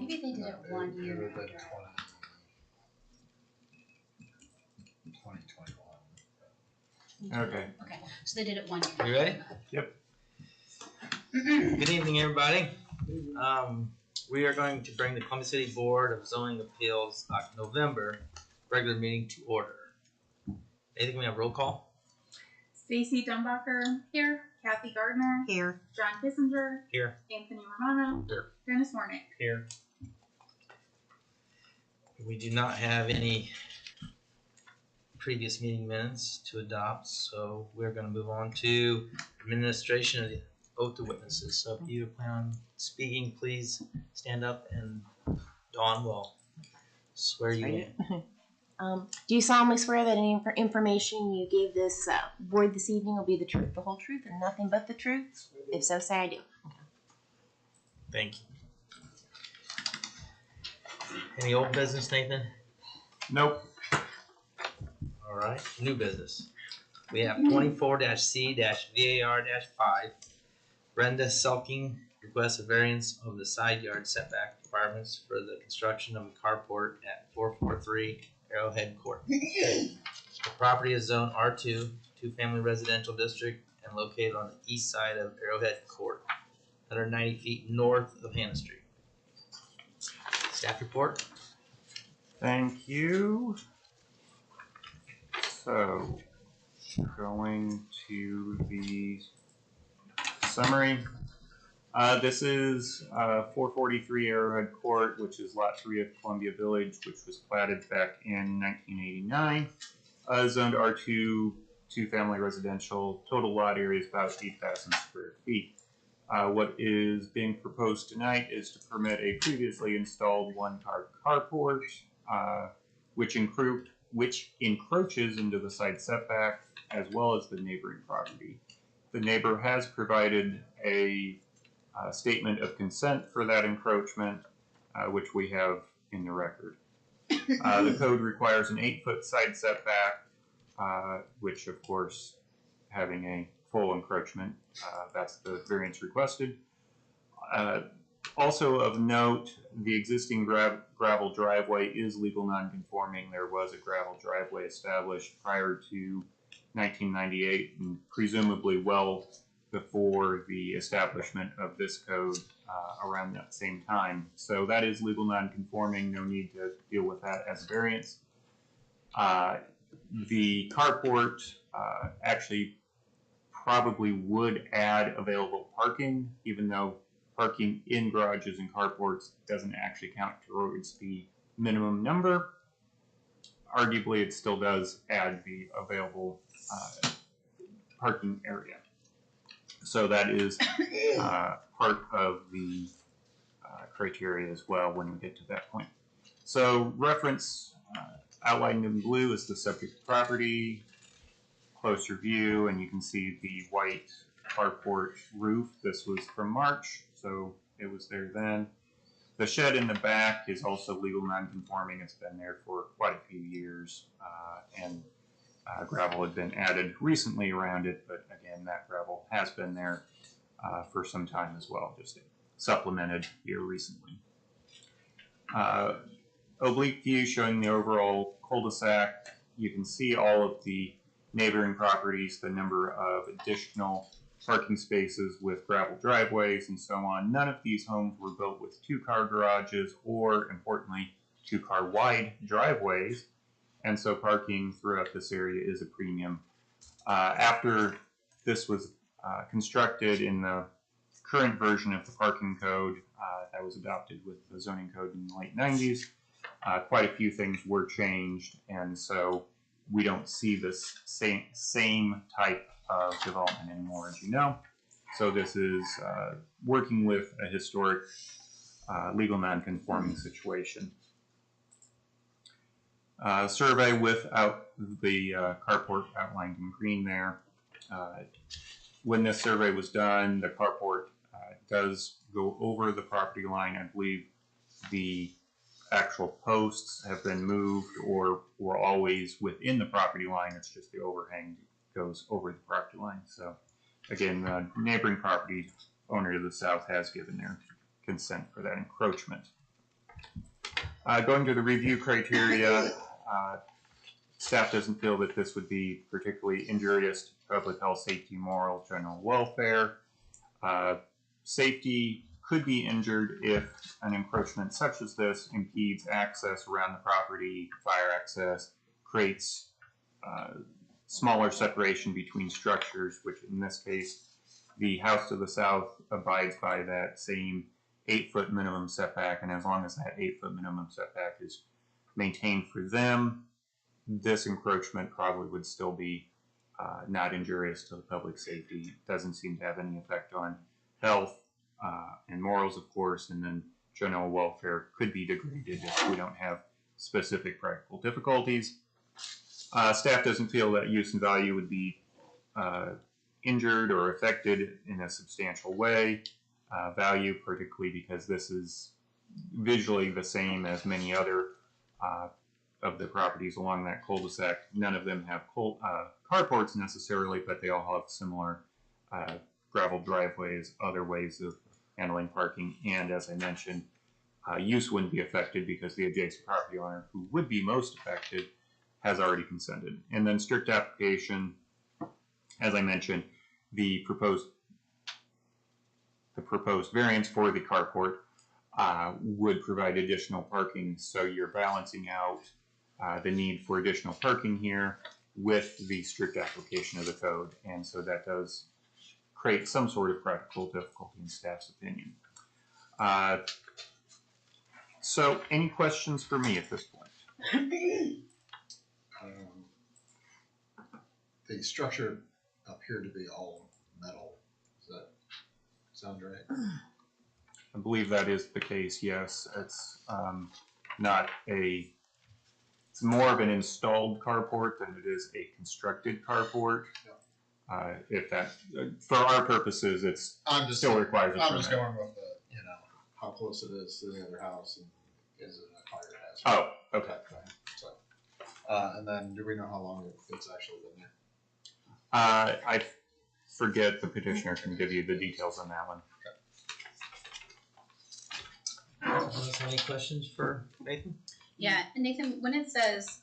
Maybe they did it 1 year It ago. would have been 2021. Okay. Okay, so they did it 1 year. You ready? Yep. Good evening, everybody. We are going to bring the Columbia City Board of Zoning Appeals November regular meeting to order. Anything we have roll call? Stacey Dumbacher here, Cathy Gardner Here. John Kissinger Here. Anthony Romano Here. Dennis Warnick. Here. We do not have any previous meeting minutes to adopt, so we're going to move on to administration of the oath of witnesses. So if you plan on speaking, please stand up and Dawn will swear you in. Do you solemnly swear that any information you gave this board this evening will be the truth, the whole truth, and nothing but the truth? If so, say I do. Thank you. Any old business, Nathan? Nope. All right, new business. We have 24-C-VAR-5. Brenda Selking requests a variance of the side yard setback requirements for the construction of a carport at 443 Arrowhead Court. The property is zone R2, two-family residential district, and located on the east side of Arrowhead Court, 190 feet north of Hanna Street. Staff report. Thank you. So, going to the summary. This is 443 Arrowhead Court, which is Lot 3 of Columbia Village, which was platted back in 1989. Zoned R2, two-family residential. Total lot area is about 8,000 square feet. What is being proposed tonight is to permit a previously installed one-car carport, which encroaches into the side setback as well as the neighboring property. The neighbor has provided a statement of consent for that encroachment, which we have in the record. The code requires an 8-foot side setback, which of course, having a full encroachment, that's the variance requested. Also of note, the existing gravel driveway is legal non-conforming. There was a gravel driveway established prior to 1998 and presumably well before the establishment of this code around that same time. So that is legal non-conforming, no need to deal with that as a variance. The carport actually probably would add available parking, even though parking in garages and carports doesn't actually count towards the minimum number. Arguably, it still does add the available parking area. So that is part of the criteria as well when we get to that point. So reference outlined in blue is the subject property, closer view, and you can see the white carport roof. This was from March, so it was there then. The shed in the back is also legal non-conforming. It's been there for quite a few years, and gravel had been added recently around it, but again, that gravel has been there for some time as well, just supplemented here recently. Oblique view showing the overall cul-de-sac. You can see all of the neighboring properties, the number of additional parking spaces with gravel driveways and so on. None of these homes were built with 2-car garages or, importantly, 2-car wide driveways, and so parking throughout this area is a premium. After this was constructed in the current version of the parking code that was adopted with the zoning code in the late 90s, quite a few things were changed, and so we don't see this same type of development anymore, as you know. So this is working with a historic legal non-conforming situation. Survey without the carport outlined in green there. When this survey was done, the carport does go over the property line. I believe the actual posts have been moved or were always within the property line. It's just the overhang goes over the property line. So again, the neighboring property owner to the south has given their consent for that encroachment. Going to the review criteria, staff doesn't feel that this would be particularly injurious to public health, safety, moral, general welfare. Safety could be injured if an encroachment such as this impedes access around the property, fire access, creates smaller separation between structures, which in this case, the house to the south abides by that same 8-foot minimum setback, and as long as that 8-foot minimum setback is maintained for them, this encroachment probably would still be not injurious to the public safety. It doesn't seem to have any effect on health and morals, of course, and then general welfare could be degraded if we don't have specific practical difficulties. Staff doesn't feel that use and value would be injured or affected in a substantial way. Value, particularly because this is visually the same as many other of the properties along that cul-de-sac. None of them have carports necessarily, but they all have similar gravel driveways, other ways of handling parking, and as I mentioned, use wouldn't be affected because the adjacent property owner, who would be most affected, has already consented. And then strict application, as I mentioned, the proposed variance for the carport would provide additional parking, so you're balancing out the need for additional parking here with the strict application of the code, and so that does create some sort of practical difficulty in staff's opinion. So any questions for me at this point? The structure appeared to be all metal. Does that sound right? I believe that is the case, yes. It's not a, it's more of an installed carport than it is a constructed carport. Yeah. If that, for our purposes, it's still requires a permit. I'm just going with the, you know, how close it is to the other house and is it a fire hazard? Oh, okay. So, and then do we know how long it's actually been there? I forget, the petitioner can give you the details on that one. Any questions for Nathan? Yeah, and Nathan, when it says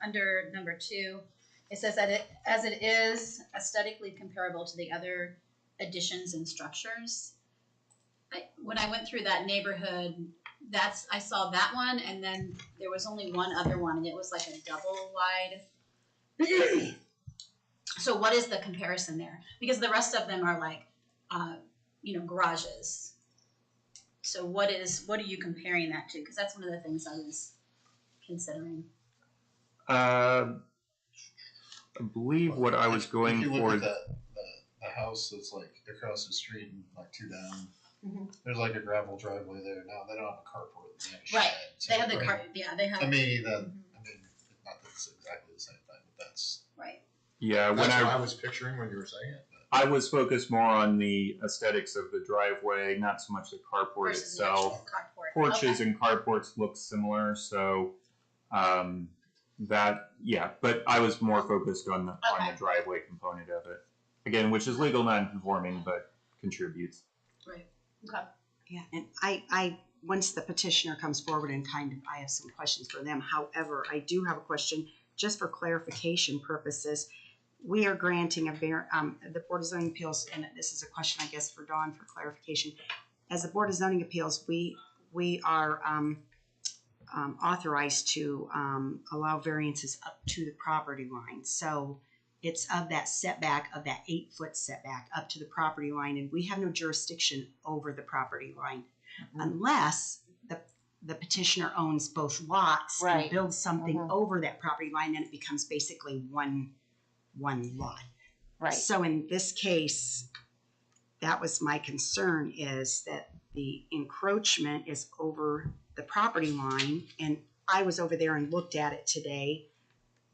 under number 2, it says that as it is aesthetically comparable to the other additions and structures. When I went through that neighborhood, I saw that one, and then there was only one other one, and it was like a double wide. So what is the comparison there? Because the rest of them are like, garages. So what are you comparing that to? Because that's one of the things I was considering. I believe what I was going if you for. Look at the house that's like across the street and like 2 down. Mm-hmm. There's like a gravel driveway there. Now they don't have a carport. They have a right. Shed, they have the car. Yeah, they have. I mean, not that it's exactly the same thing, but that's right. Yeah, that's what I was picturing when you were saying it. I was focused more on the aesthetics of the driveway, not so much the carport versus itself. The carport. Porches and carports look similar, so but I was more focused on the driveway component of it. Again, which is legal non-conforming, but contributes. Right. Okay. Yeah, and I once the petitioner comes forward and I have some questions for them. However, I do have a question just for clarification purposes. we are granting the Board of Zoning Appeals, and this is a question, I guess, for Dawn for clarification. As the Board of Zoning Appeals, we are authorized to allow variances up to the property line. So it's of that setback, of that 8-foot setback up to the property line, and we have no jurisdiction over the property line unless the petitioner owns both lots and builds something over that property line, then it becomes basically one lot. Right. So in this case, that was my concern, is that the encroachment is over the property line, and I was over there and looked at it today.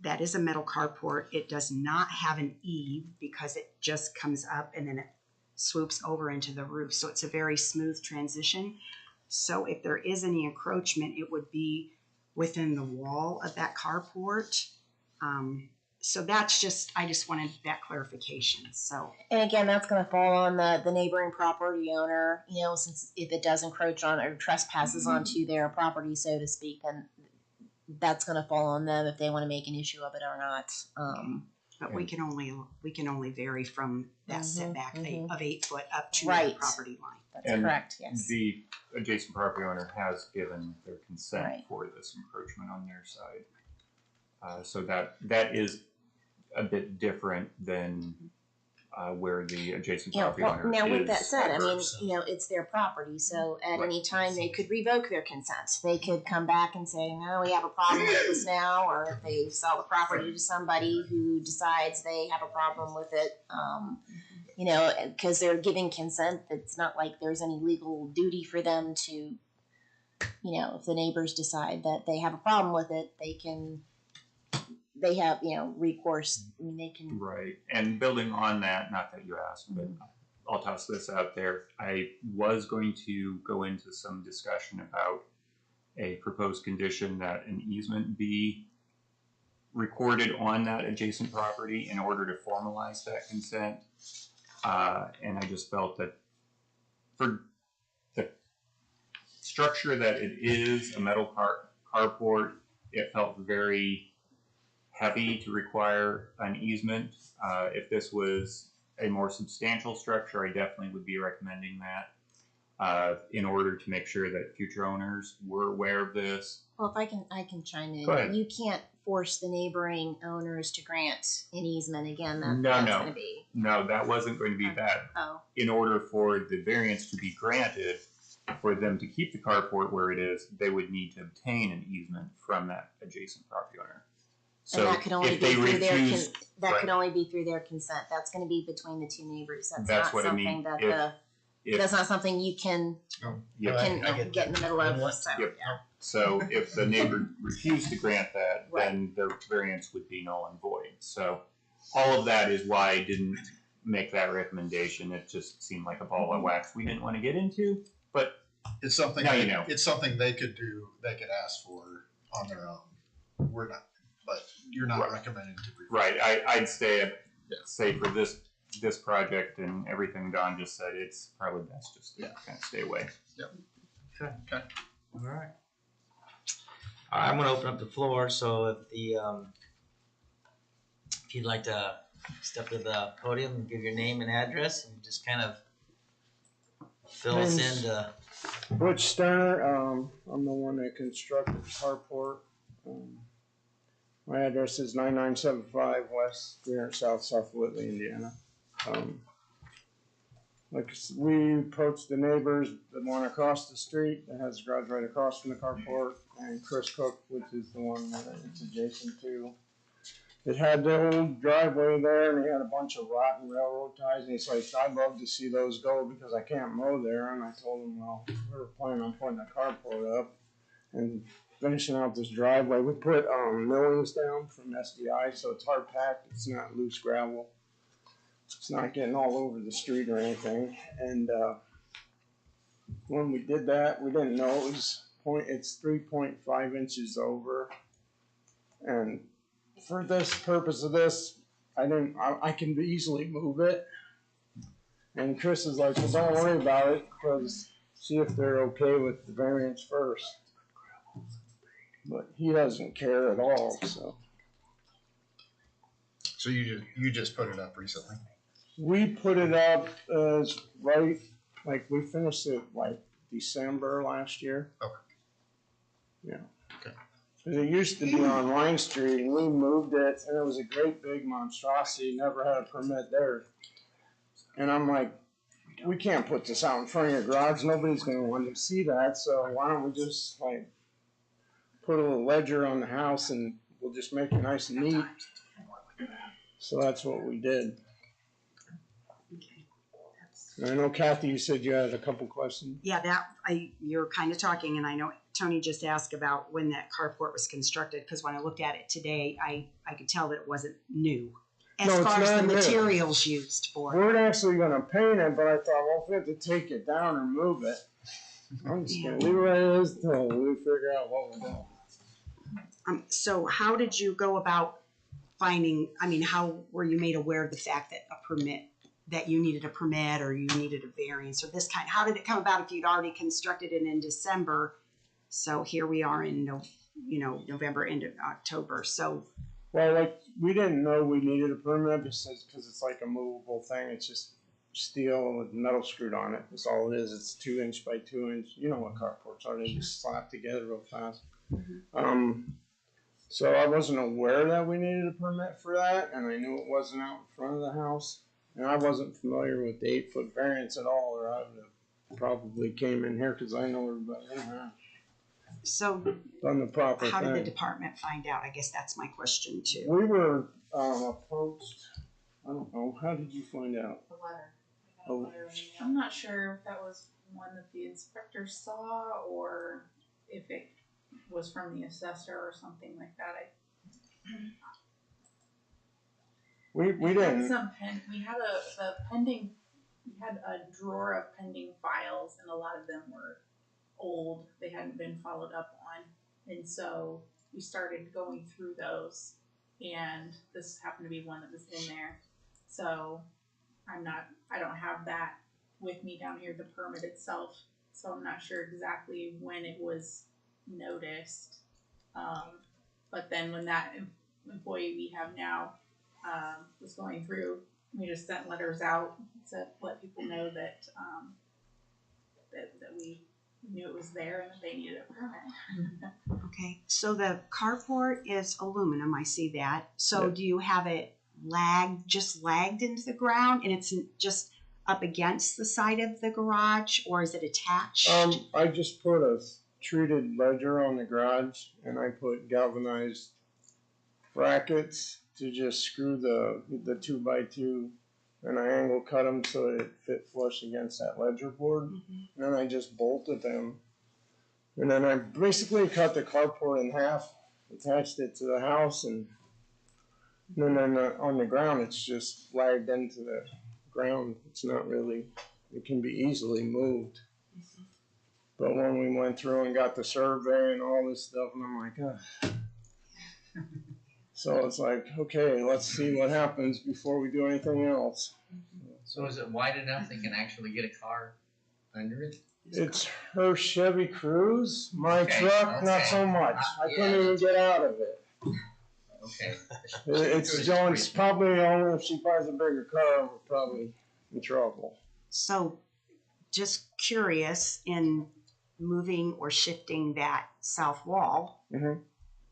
That is a metal carport. It does not have an eave because it just comes up and then it swoops over into the roof. So it's a very smooth transition. So if there is any encroachment, it would be within the wall of that carport. So that's just, I just wanted that clarification. So, And again, that's going to fall on the neighboring property owner, you know, since if it does encroach on or trespasses onto their property, so to speak, then that's going to fall on them if they want to make an issue of it or not. but we can only vary from that setback of 8 foot up to the Right. property line. That's And correct, yes. The adjacent property owner has given their consent Right. for this encroachment on their side. So that is a bit different than where the adjacent You know, property well, owner now is. with that said, I mean, So- you know, it's their property, so at Right. any time they could revoke their consent. They could come back and say, no, we have a problem with this now, or if they sell the property to somebody who decides they have a problem with it, you know, because they're giving consent, it's not like there's any legal duty for them to, you know, if the neighbors decide that they have a problem with it, they have, you know, recourse. I mean, they can. Right, and building on that, not that you asked, but I'll toss this out there. I was going to go into some discussion about a proposed condition that an easement be recorded on that adjacent property in order to formalize that consent. And I just felt that for the structure that it is, a metal carport, it felt very heavy to require an easement. If this was a more substantial structure, I definitely would be recommending that in order to make sure that future owners were aware of this. Well, if I can chime in. Go ahead. You can't force the neighboring owners to grant an easement again. That's No. going to be. No, that wasn't going to be that. Oh. In order for the variance to be granted, for them to keep the carport where it is, they would need to obtain an easement from that adjacent property owner. So And that could only if be they through refuse, that right. could only be through their consent. That's going to be between the two neighbors. That's That's not what I something mean. that if that's not something you can Yep. get in the middle of. So, Yep. yeah. So if the neighbor refused to grant that, Right. then the variance would be null and void. So all of that is why I didn't make that recommendation. It just seemed like a ball of wax we didn't want to get into, but It's something, Now you know. it's something they could do, they could ask for on their own. We're not, but you're not Right. recommending to be. right, I'd say for this project and everything Don just said, it's probably best just to kind of stay away. Okay. All right. I'm going to open up the floor. So if you'd like to step to the podium and give your name and address and just kind of fill us in. Butch Sterner, I'm the one that constructed the carport. My address is 9975 West 300 South Whitley, Indiana. We approached the neighbors, the one across the street that has a garage right across from the carport, and Chris Cook, which is the one that it's adjacent to. It had the old driveway there, and he had a bunch of rotten railroad ties, and he's like, I'd love to see those go because I can't mow there. And I told him, well, we were planning on putting a carport up and finishing out this driveway. We put millings down from SDI, so it's hard packed. It's not loose gravel. It's not getting all over the street or anything. And when we did that, we didn't know it's 3.5 inches over. And for this purpose of this, I can easily move it. And Chris is like, well, don't worry about it, because see if they're okay with the variance first. But he doesn't care at all, so. So you just put it up recently? We put it up as right, like we finished it like December last year. Okay. Yeah. Okay. 'Cause it used to be on Line Street and we moved it and it was a great big monstrosity, never had a permit there. And I'm like, we can't put this out in front of your garage, nobody's gonna want to see that, so why don't we just like put a little ledger on the house and we'll just make it nice and neat. So that's what we did. Okay. And I know Cathy, you said you had a couple questions. Yeah, you're kind of talking, and I know Tony just asked about when that carport was constructed, because when I looked at it today, I could tell that it wasn't new. As No, it's far as the not new. materials used for it. We're actually gonna paint it, but I thought, well, if we have to take it down or move it, I'm just gonna leave it where it is till we figure out what we're doing. So how did you go about finding, how were you made aware of the fact that you needed a permit or you needed a variance or this kind? How did it come about if you'd already constructed it in December? So here we are in November into October. So Well, like, we didn't know we needed a permit because it's like a movable thing. It's just steel with metal screwed on it. That's all it is. It's 2-inch by 2-inch. You know what carports are. They just slap together real fast. So I wasn't aware that we needed a permit for that, and I knew it wasn't out in front of the house. And I wasn't familiar with the 8-foot variance at all, or I would have probably came in here because I know everybody in here. So Done the proper how thing. did the department find out? I guess that's my question too. We were approached. I don't know. How did you find out? The letter. Oh. I'm not sure if that was one that the inspector saw or if it was from the assessor or something like that. We didn't. We had a drawer of pending files, and a lot of them were old. They hadn't been followed up on, and so we started going through those, and this happened to be one that was in there. So I don't have that with me down here, the permit itself, so I'm not sure exactly when it was noticed. But then when that employee we have now was going through, we just sent letters out to let people know that that we knew it was there and that they needed a permit. Okay, so the carport is aluminum, I see that. So Yep. do you have it lagged into the ground and it's just up against the side of the garage, or is it attached? I just put a treated ledger on the garage, and I put galvanized brackets to just screw the 2x2, and I angle cut them so it fit flush against that ledger board. And then I just bolted them, and then I basically cut the carport in half, attached it to the house, and then on the ground it's just lagged into the ground. It's not really, it can be easily moved. But when we went through and got the survey and all this stuff, and I'm like, ugh. So it's like, okay, let's see what happens before we do anything else. So is it wide enough they can actually get a car under it? It's her Chevy Cruze, my Okay, truck, not okay. so much. I Yeah. couldn't even get out of it. Okay. It's going, probably only if she buys a bigger car, we're probably in trouble. So just curious, in moving or shifting that south wall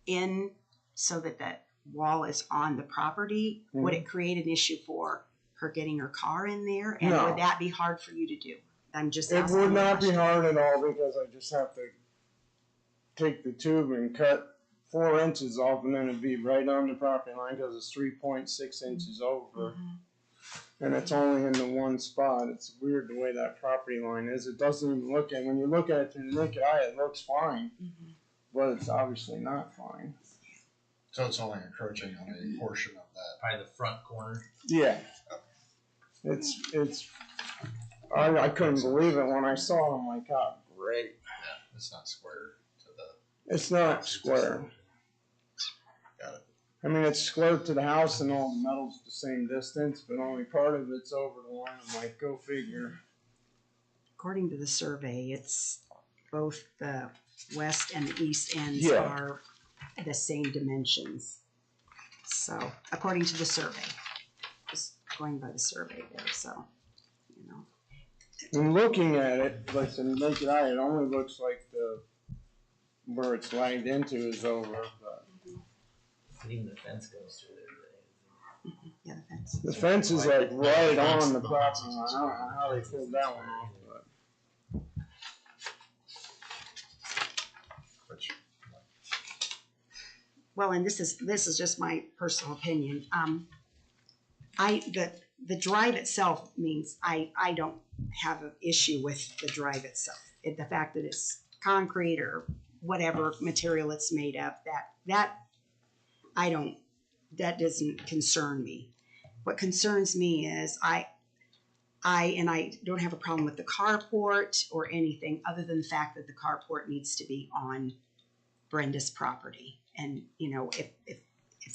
in so that that wall is on the property, would it create an issue for her getting her car in there? And No. would that be hard for you to do? I'm just It asking would the not be question. hard at all because I just have to take the tube and cut 4 inches off, and then it'd be right on the property line because it's 3.6 inches over. And it's only in the one spot. It's weird the way that property line is. It doesn't even look at, when you look at it through the naked eye, it looks fine, but it's obviously not fine. So it's only encroaching on a portion of that. Probably the front corner. Yeah. I couldn't believe it when I saw it. I'm like, oh, great. Yeah, it's not square to the. It's not square. Got it. I mean, it's square to the house and all the metal's the same distance, but only part of it's over the line. I'm like, go figure. According to the survey, it's both the west and the east ends Yeah. are the same dimensions. So, according to the survey, just going by the survey there, so, you know. And looking at it, like the naked eye, it only looks like where it's lagged into is over, but Even the fence goes through there. Yeah, the fence. the fence is like right on the property line. I don't know how they pulled that one off, but. Well, and this is just my personal opinion. The drive itself means I don't have an issue with the drive itself. The fact that it's concrete or whatever material it's made of, that doesn't concern me. What concerns me is I don't have a problem with the carport or anything other than the fact that the carport needs to be on Brenda's property. And, you know, if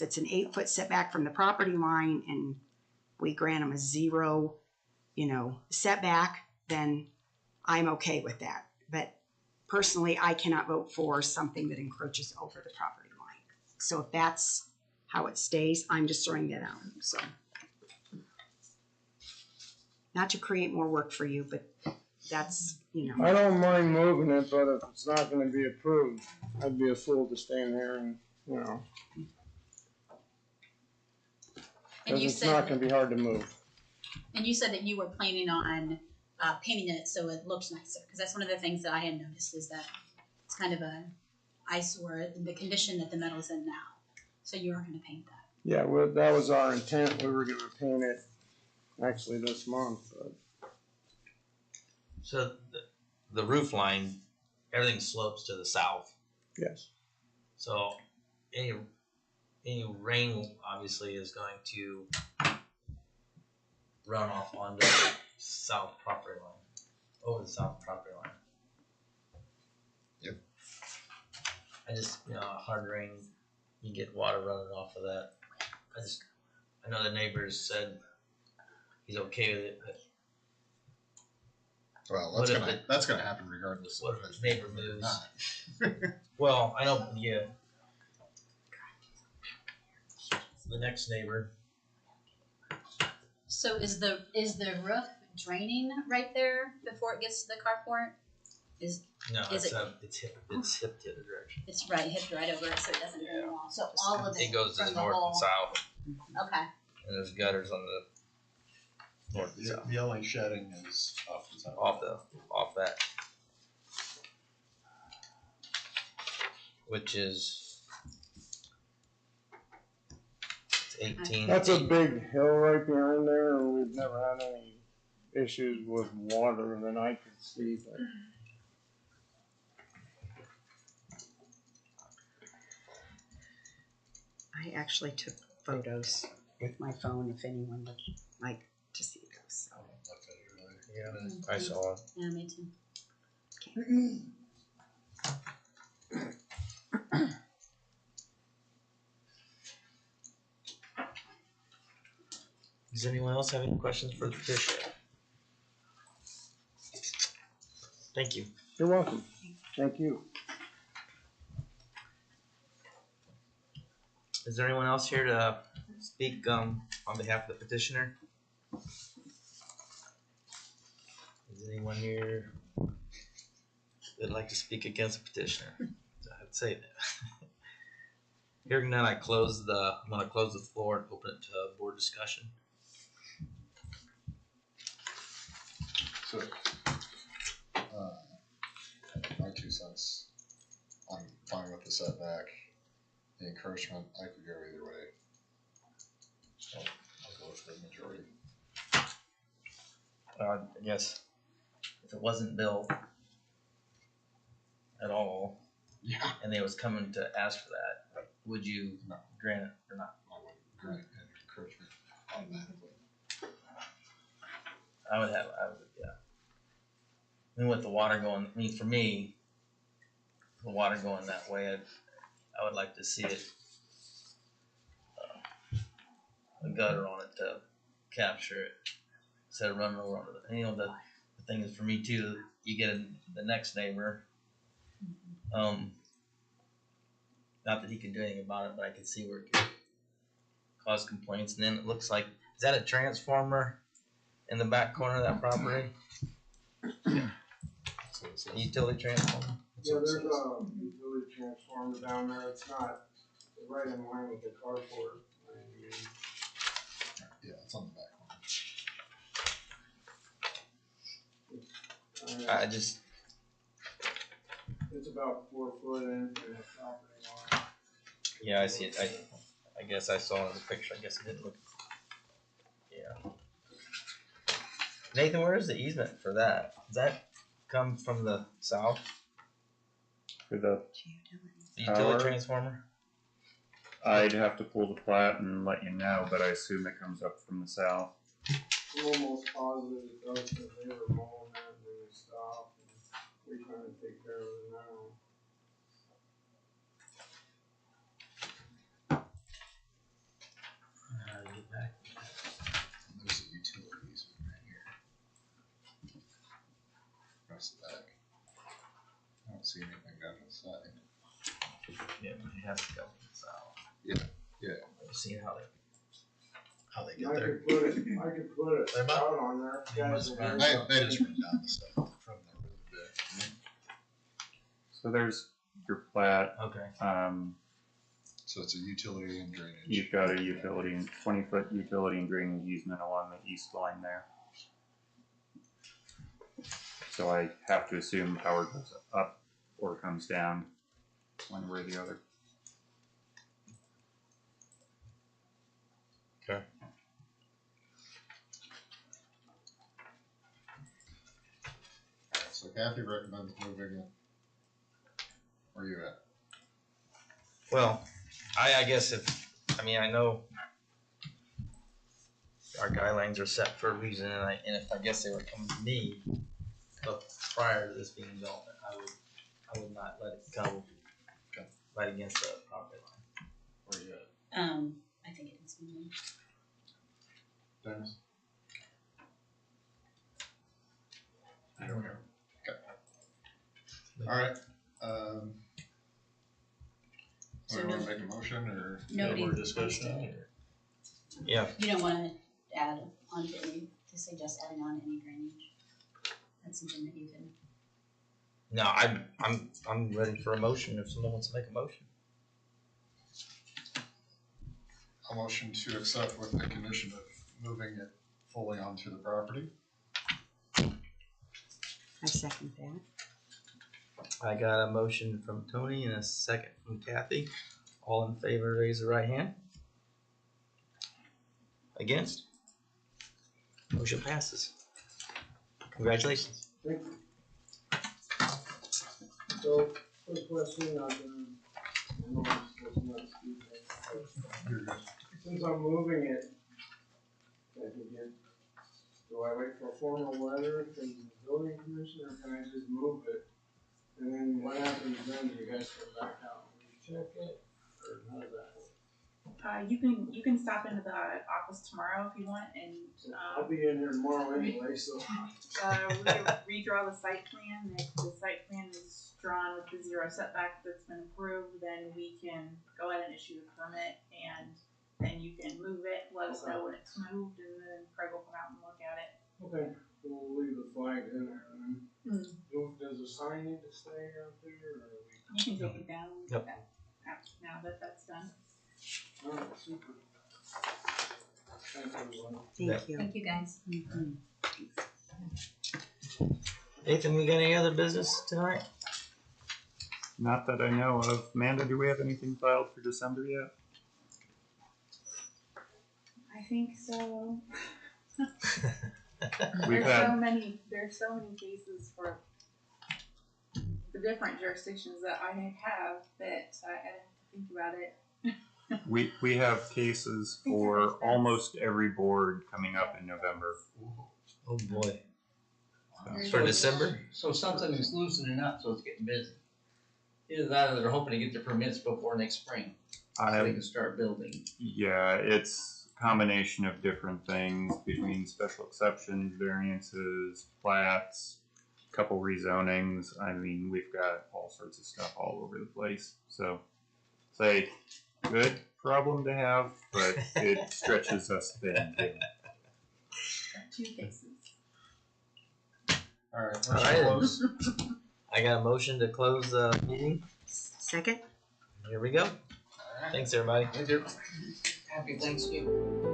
it's an 8-foot setback from the property line and we grant them a 0, you know, setback, then I'm okay with that. But personally, I cannot vote for something that encroaches over the property line. So if that's how it stays, I'm just throwing that out. So, not to create more work for you, but that's, you know. I don't mind moving it, but if it's not gonna be approved, I'd be a fool to stand there and, you know. And Cause you it's not said, gonna be hard to move. and you said that you were planning on painting it so it looks nicer, because that's one of the things that I had noticed is that it's kind of a eyesore in the condition that the metal's in now. So you are going to paint that. Yeah, well, that was our intent. We were gonna paint it actually this month, but. So the roof line, everything slopes to the south. Yes. So any rain obviously is going to run off onto the south property line, over the south property line. Yep. I just, you know, a hard rain, you get water running off of that. I know the neighbors said he's okay with it, but Well, What if that's gonna happen regardless. what of if it's the neighbor or moves? not. Well, I know, yeah. The next neighbor, So is the roof draining right there before it gets to the carport? no, Is it's hip to the direction. It's right, hipped right over it so it doesn't drain wall. So all of it It goes to from the north whole, and south, Okay. and there's gutters on the north and south. The only shedding is off the top. Off that, which is it's 18. That's a big hill right behind there, and we've never had any issues with water that I could see, but. I actually took photos with my phone if anyone would like to see those. So. Yeah, I saw it. Yeah, me too. Does anyone else have any questions for the petitioner? Thank you. You're welcome. Thank you. Is there anyone else here to speak on behalf of the petitioner? Is anyone here that'd like to speak against the petitioner? I'd say that. Hearing none, I'm gonna close the floor and open it to board discussion. So, my 2 cents. I'm fine with the setback. The encroachment, I could go either way. So I'll go with the majority. I guess if it wasn't built at all, Yeah. and they was coming to ask for that, would you grant it or not? I would grant an encroachment automatically. I would, yeah. I mean, with the water going, for me, the water going that way, I would like to see it, a gutter on it to capture it instead of running over it. And, you know, the thing is for me too, you get the next neighbor, not that he could do anything about it, but I could see where it could caused complaints, and then it looks like, is that a transformer in the back corner of that property? So it says- A utility transformer? that's Yeah, what it there's says. a utility transformer down there, it's not right in line with the carport. Yeah, it's on the back one. I just, It's about 4 foot in from the property line. yeah, I see it. I guess I saw it in the picture. I guess it didn't look. Yeah. Nathan, where is the easement for that? Does that come from the south? For the, The utility Power? transformer? I'd have to pull the plat and let you know, but I assume it comes up from the south. I'm almost positive it does, because they were mowing that and then they stopped, and we trying to take care of it now. Get back. There's a utility easement right here. Across the back. I don't see anything down the side. Yeah, but it has to go from the south. Yeah. I've seen how they I get there. could put a They're about- spout on there, if you guys will hear something. They just run down the side from the road there. So there's your plat. Okay. So it's a utility and drainage. You've got a utility and 20-foot utility and drainage easement along the east line there. So I have to assume power goes up or comes down, one way or the other. Okay. So Cathy recommends moving it. Where are you at? Well, I guess I know our guidelines are set for a reason, and if I guess they were coming to me prior to this being developed, I would not let it go right against the property line. Where are you at? I think it is moving. Dennis? I don't know. Alright, So so you wanna no- make a motion or? Nobody more wants discussion? to- Yeah. You don't wanna add on to any, to suggest adding on any drainage? That's something that you can, No, I'm ready for a motion if someone wants to make a motion. A motion to accept with the condition of moving it fully onto the property. I second that. I got a motion from Tony and a second from Cathy. All in favor, raise the right hand. Against? Motion passes. Congratulations. Thank you. So, quick question, I know I'm supposed to not speak, You're good. since I'm moving it, do I wait for a formal letter from the building commissioner, or can I just move it? And then what happens then, do you guys come back out and recheck it, or how does that work? You can stop into the office tomorrow if you want and, I'll be in here tomorrow anyway, so. redraw the site plan. If the site plan is drawn with the 0 setback that's been approved, then we can go ahead and issue the permit, and then you can move it, let us know when it's moved, and then Craig will come out and look at it. Okay, we'll leave the flag in there then. Does the sign need to stay out there, or You can take it down. Yep. Now that that's done. Alright, super. Thanks, everyone. Thank you. thank you guys. Nathan, we got any other business tonight? Not that I know of. Amanda, do we have anything filed for December yet? I think so. We've There's had, so many cases for the different jurisdictions that I have that I have to think about it. we have cases for almost every board coming up in November. Oh boy. There's For a- December? So something is loosening up, so it's getting busy. Either that or they're hoping to get the permits before next spring, so they can start building. Yeah, it's a combination of different things between special exceptions, variances, plats, couple rezonings. I mean, we've got all sorts of stuff all over the place. So, say good problem to have, but it stretches us thin. Got 2 cases. Alright, Alright. close. I got a motion to close the meeting. Second? Here we go. Thanks, everybody. Happy Thanksgiving.